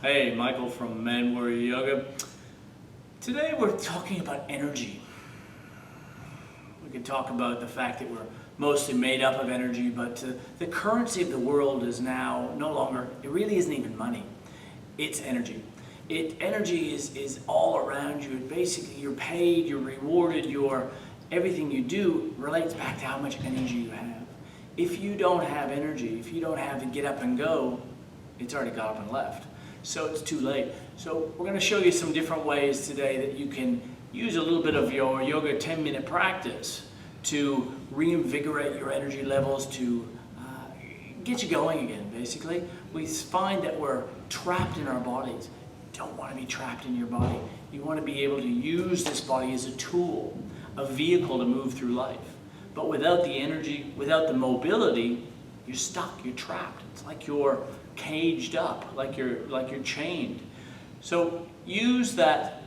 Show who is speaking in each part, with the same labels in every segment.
Speaker 1: Hey, Michael from Man Warrior Yoga. Today we're talking about energy. We can talk about the fact that we're mostly made up of energy, but the currency of the world is now no longer, it really isn't even money. It's energy. Energy is all around you. Basically, you're paid, you're rewarded, everything you do relates back to how much energy you have. If you don't have energy, if you don't have the get up and go, it's already got up and left. So it's too late. So we're going to show you some different ways today that you can use a little bit of your yoga 10-minute practice to reinvigorate your energy levels, to get you going again, basically. We find that we're trapped in our bodies. You don't want to be trapped in your body. You want to be able to use this body as a tool, a vehicle to move through life. But without the energy, without the mobility, you're stuck, you're trapped. It's like you're caged up, like you're chained. So use that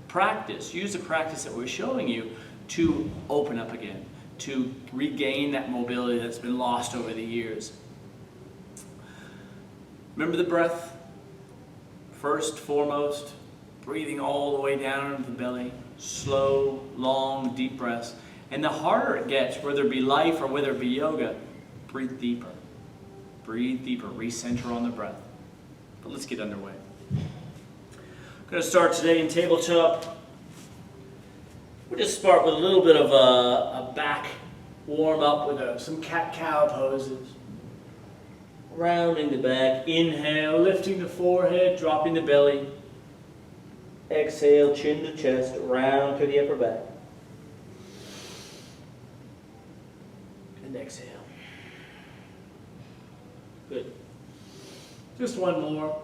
Speaker 1: practice, use the practice that we're showing you to open up again, to regain that mobility that's been lost over the years. Remember the breath, first, foremost, breathing all the way down into the belly, slow, long, deep breaths. And the harder it gets, whether it be life or whether it be yoga, breathe deeper. Breathe deeper, recenter on the breath. But let's get underway. I'm going to start today in tabletop. We'll just start with a little bit of a back warm up with some cat-cow poses. Rounding the back, inhale, lifting the forehead, dropping the belly. Exhale, chin to chest, round to the upper back. And exhale. Good. Just one more.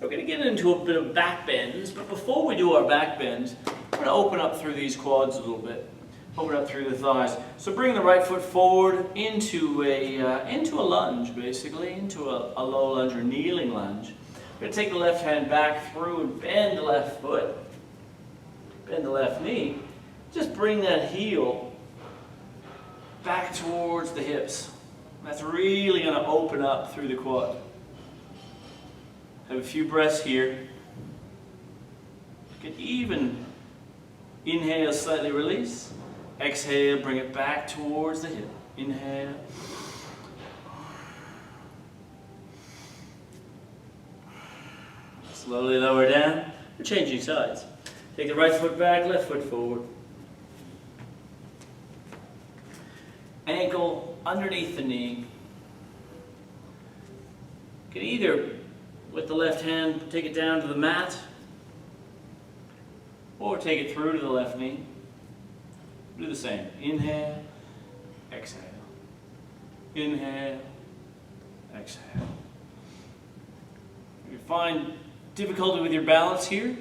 Speaker 1: We're going to get into a bit of back bends, but before we do our back bends, we're going to open up through these quads a little bit. Open up through the thighs. So bring the right foot forward into a lunge, basically, into a low lunge or kneeling lunge. We're going to take the left hand back through and bend the left foot. Bend the left knee. Just bring that heel back towards the hips. That's really going to open up through the quad. Have a few breaths here. You can even inhale, slightly release. Exhale, bring it back towards the hip. Inhale. Slowly lower down. We're changing sides. Take the right foot back, left foot forward. Ankle underneath the knee. You can either, with the left hand, take it down to the mat, or take it through to the left knee. Do the same. Inhale, exhale. Inhale, exhale. If you find difficulty with your balance here,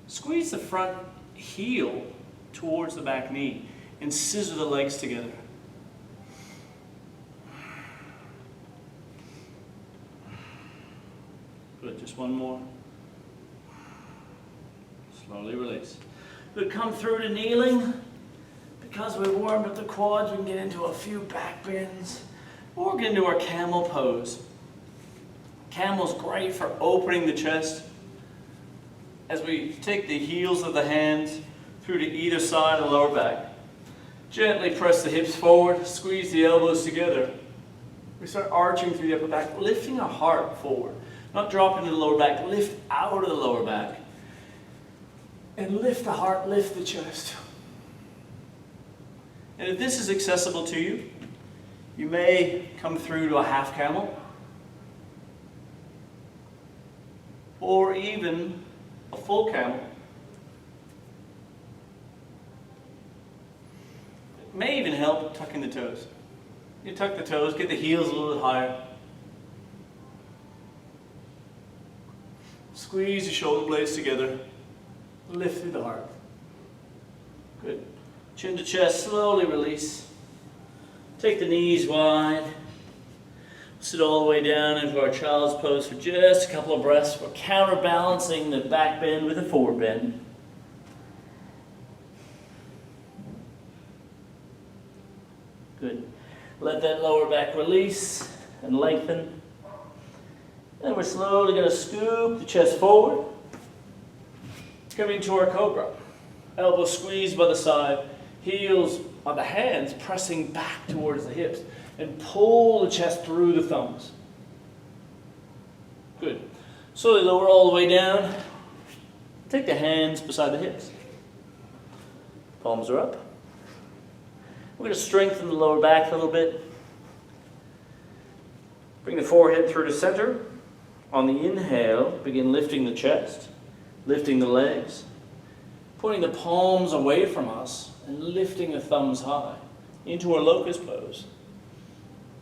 Speaker 1: squeeze the front heel towards the back knee and scissor the legs together. Good, just one more. Slowly release. We'll come through to kneeling. Because we've warmed up the quads, we can get into a few back bends. Or get into our camel pose. Camel's great for opening the chest. As we take the heels of the hands through to either side of the lower back. Gently press the hips forward, squeeze the elbows together. We start arching through the upper back, lifting our heart forward. Not dropping to the lower back, lift out of the lower back. And lift the heart, lift the chest. And if this is accessible to you, you may come through to a half camel. Or even a full camel. It may even help tucking the toes. You tuck the toes, get the heels a little bit higher. Squeeze your shoulder blades together. Lift through the heart. Good. Chin to chest, slowly release. Take the knees wide. Sit all the way down into our child's pose for just a couple of breaths. We're counterbalancing the back bend with a forward bend. Good. Let that lower back release and lengthen. And we're slowly going to scoop the chest forward. Coming to our cobra. Elbows squeezed by the side, heels on the hands pressing back towards the hips. And pull the chest through the thumbs. Good. Slowly lower all the way down. Take the hands beside the hips. Palms are up. We're going to strengthen the lower back a little bit. Bring the forehead through to center. On the inhale, begin lifting the chest, lifting the legs, putting the palms away from us and lifting the thumbs high into our locust pose.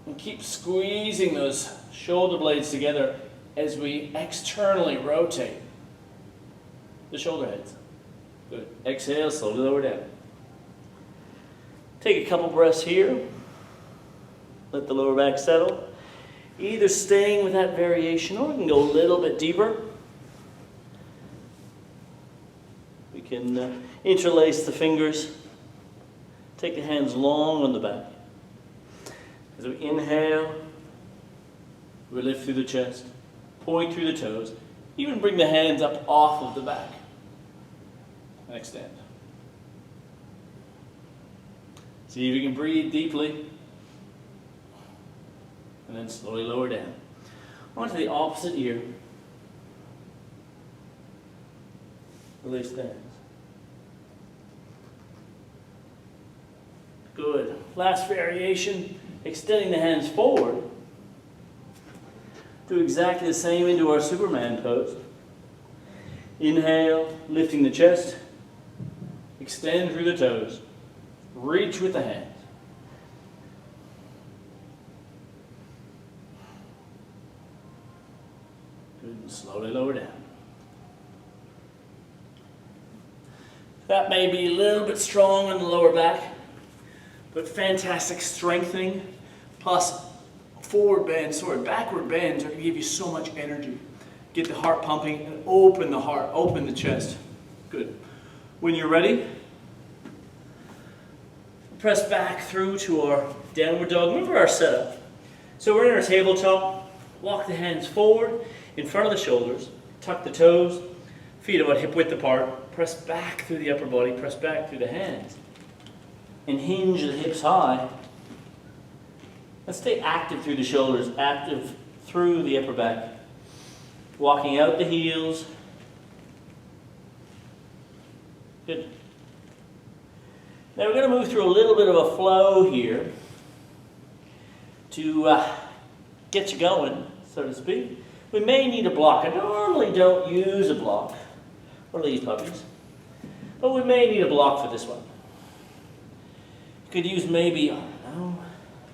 Speaker 1: And keep squeezing those shoulder blades together as we externally rotate the shoulder heads. Good. Exhale, slowly lower down. Take a couple breaths here. Let the lower back settle. Either staying with that variation or we can go a little bit deeper. We can interlace the fingers. Take the hands long on the back. As we inhale, we lift through the chest, point through the toes, even bring the hands up off of the back and extend. See if you can breathe deeply. And then slowly lower down. Onto the opposite ear. Release the hands. Good. Last variation, extending the hands forward. Do exactly the same into our Superman pose. Inhale, lifting the chest. Extend through the toes. Reach with the hands. And slowly lower down. That may be a little bit strong in the lower back, but fantastic strengthening, plus backward bends are going to give you so much energy. Get the heart pumping and open the heart, open the chest. Good. When you're ready, press back through to our downward dog. Remember our setup. So we're in our tabletop. Walk the hands forward in front of the shoulders. Tuck the toes. Feet about hip width apart. Press back through the upper body. Press back through the hands. And hinge the hips high. Let's stay active through the shoulders. Active through the upper back. Walking out the heels. Good. Now we're going to move through a little bit of a flow here to get you going, so to speak. We may need a block. I normally don't use a block for these puppies, but we may need a block for this one. You could use maybe, I don't know,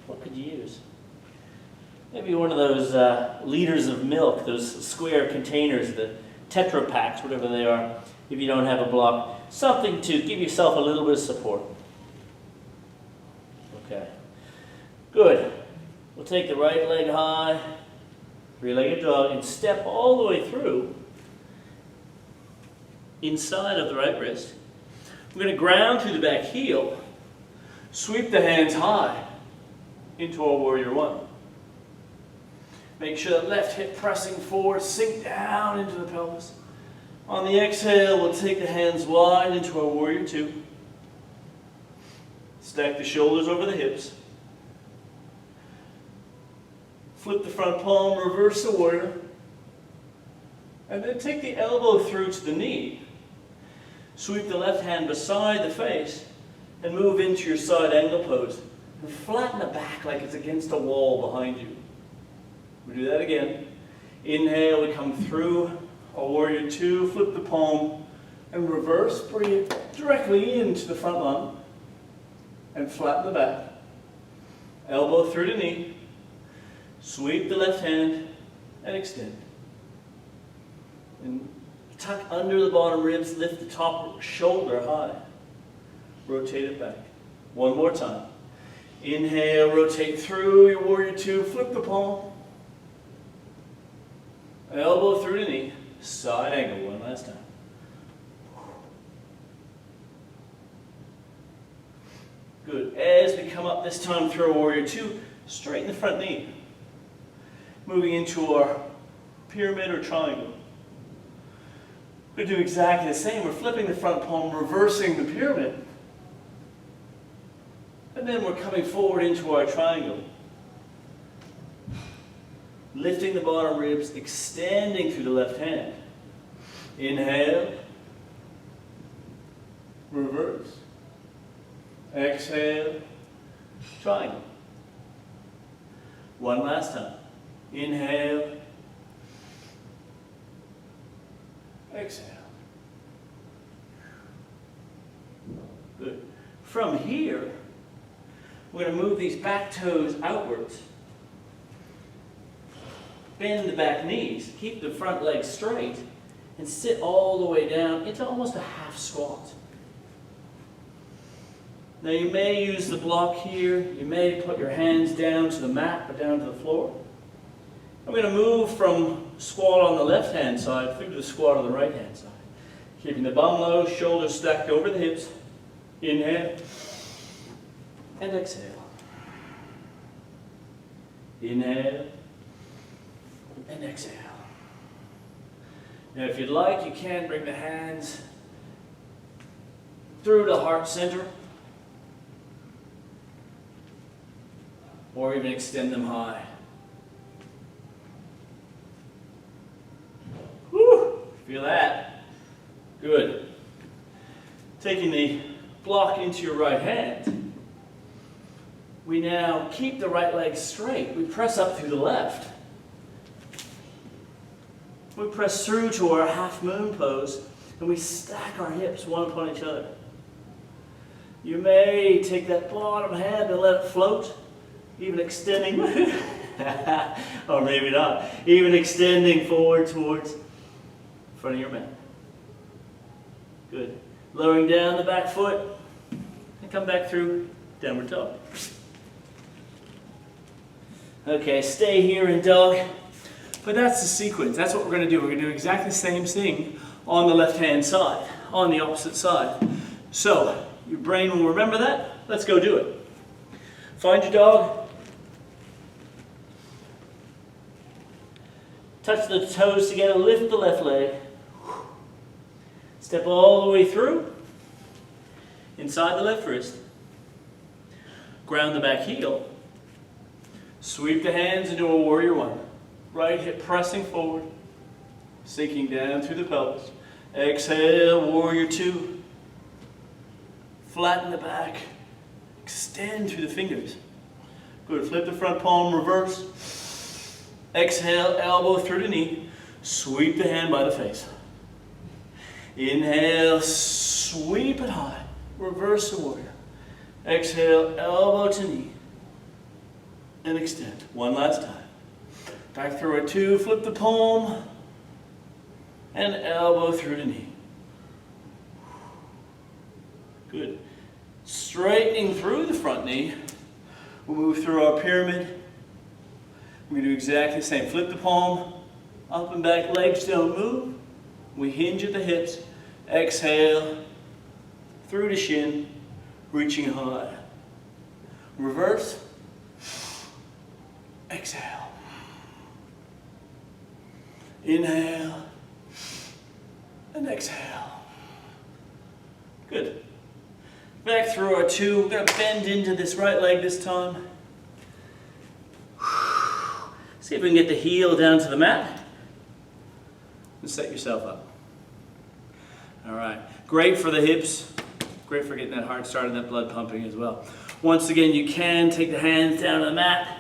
Speaker 1: what could you use? Maybe one of those liters of milk, those square containers, the Tetra Packs, whatever they are, if you don't have a block. Something to give yourself a little bit of support. Okay. Good. We'll take the right leg high, three-legged dog, and step all the way through inside of the right wrist. We're going to ground through the back heel, sweep the hands high into our warrior one. Make sure that left hip pressing forward, sink down into the pelvis. On the exhale, we'll take the hands wide into our warrior two. Stack the shoulders over the hips. Flip the front palm, reverse the warrior. And then take the elbow through to the knee. Sweep the left hand beside the face and move into your side angle pose. And flatten the back like it's against a wall behind you. We do that again. Inhale, we come through a warrior two, flip the palm, and reverse, bring it directly into the front lung, and flatten the back. Elbow through the knee, sweep the left hand, and extend. And tuck under the bottom ribs, lift the top shoulder high. Rotate it back. One more time. Inhale, rotate through your warrior two, flip the palm. Elbow through the knee, side angle, one last time. Good. As we come up this time through a warrior two, straighten the front knee. Moving into our
Speaker 2: pyramid or triangle. We're going to do exactly the same. We're flipping the front palm, reversing the pyramid. And then we're coming forward into our triangle. Lifting the bottom ribs, extending through the left hand. Inhale. Reverse. Exhale. Triangle. One last time. Inhale. Exhale. Good. From here, we're going to move these back toes outwards. Bend the back knees. Keep the front legs straight. And sit all the way down into almost a half squat. Now you may use the block here. You may put your hands down to the mat or down to the floor. I'm going to move from squat on the left-hand side through to the squat on the right-hand side. Keeping the bum low, shoulders stacked over the hips. Inhale. And exhale. Inhale. And exhale. Now if you'd like, you can bring the hands through the heart center. Or even extend them high. Whew, feel that? Good. Taking the block into your right hand, we now keep the right leg straight. We press up through the left. We press through to our half moon pose, and we stack our hips one upon each other. You may take that bottom hand and let it float. Even extending, or maybe not, even extending forward towards front of your mat. Good. Lowering down the back foot and come back through downward dog. Okay, stay here in dog. But that's the sequence. That's what we're going to do. We're going to do exactly the same thing on the left-hand side, on the opposite side. So, your brain will remember that. Let's go do it. Find your dog. Touch the toes together, lift the left leg. Step all the way through. Inside the left wrist. Ground the back heel. Sweep the hands into a warrior one. Right hip pressing forward. Sinking down through the pelvis. Exhale, warrior two. Flatten the back. Extend through the fingers. Good, flip the front palm, reverse. Exhale, elbow through the knee. Sweep the hand by the face. Inhale, sweep it high. Reverse the warrior. Exhale, elbow to knee. And extend. One last time. Back through a two, flip the palm. And elbow through the knee. Good. Straightening through the front knee. We'll move through our pyramid. We're going to do exactly the same. Flip the palm, up and back, legs don't move. We hinge at the hips. Exhale, through the shin, reaching high. Reverse. Exhale. Inhale. And exhale. Good. Back through our two. We're going to bend into this right leg this time. See if we can get the heel down to the mat. And set yourself up. All right. Great for the hips. Great for getting that heart started, that blood pumping as well. Once again, you can take the hands down to the mat.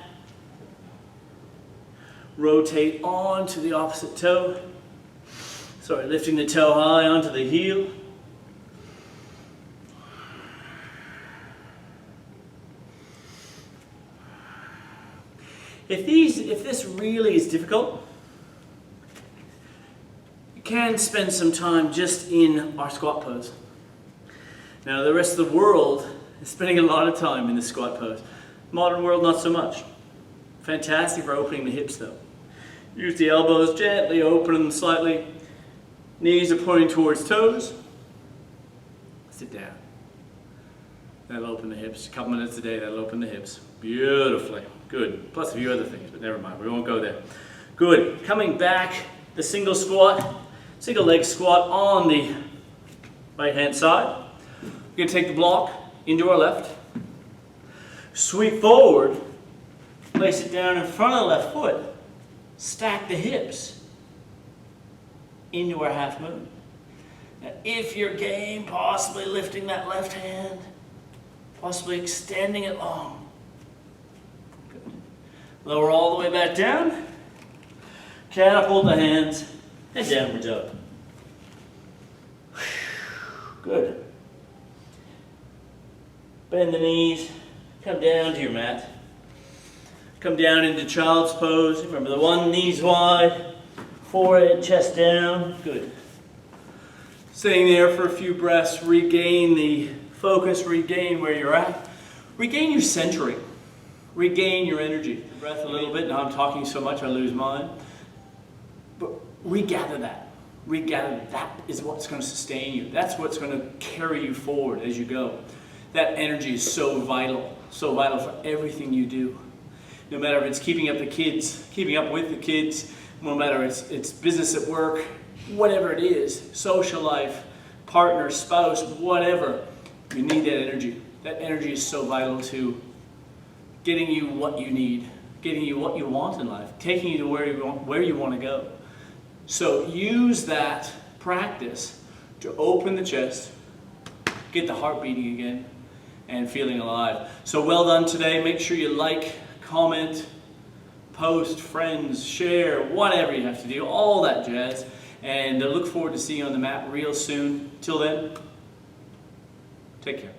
Speaker 2: Rotate on to the opposite toe. Sorry, lifting the toe high onto the heel. If this really is difficult, you can spend some time just in our squat pose. Now the rest of the world is spending a lot of time in the squat pose. Modern world, not so much. Fantastic for opening the hips though. Use the elbows, gently open them slightly. Knees are pointing towards toes. Sit down. That'll open the hips. A couple minutes a day, that'll open the hips. Beautifully. Good. Plus a few other things, but never mind. We won't go there. Good. Coming back, the single leg squat on the right hand side. We're going to take the block into our left. Sweep forward. Place it down in front of the left foot. Stack the hips into our half moon. Now, if you're game, possibly lifting that left hand, possibly extending it long. Good. Lower all the way back down. Catapult the hands and downward dog. Good. Bend the knees. Come down to your mat. Come down into child's pose. Remember the one, knees wide, forehead, chest down. Good. Staying there for a few breaths. Regain the focus. Regain where you're at. Regain your centering. Regain your energy. Breath a little bit. Now I'm talking so much I lose mine. But regather that. Regather that is what's going to sustain you. That's what's going to carry you forward as you go. That energy is so vital for everything you do. No matter if it's keeping up with the kids, no matter if it's business at work, whatever it is, social life, partner, spouse, whatever, you need that energy. That energy is so vital to getting you what you need, getting you what you want in life, taking you to where you want to go. So use that practice to open the chest, get the heart beating again, and feeling alive. So well done today. Make sure you like, comment, post, friends, share, whatever you have to do, all that jazz. And I look forward to seeing you on the mat real soon. Till then, take care.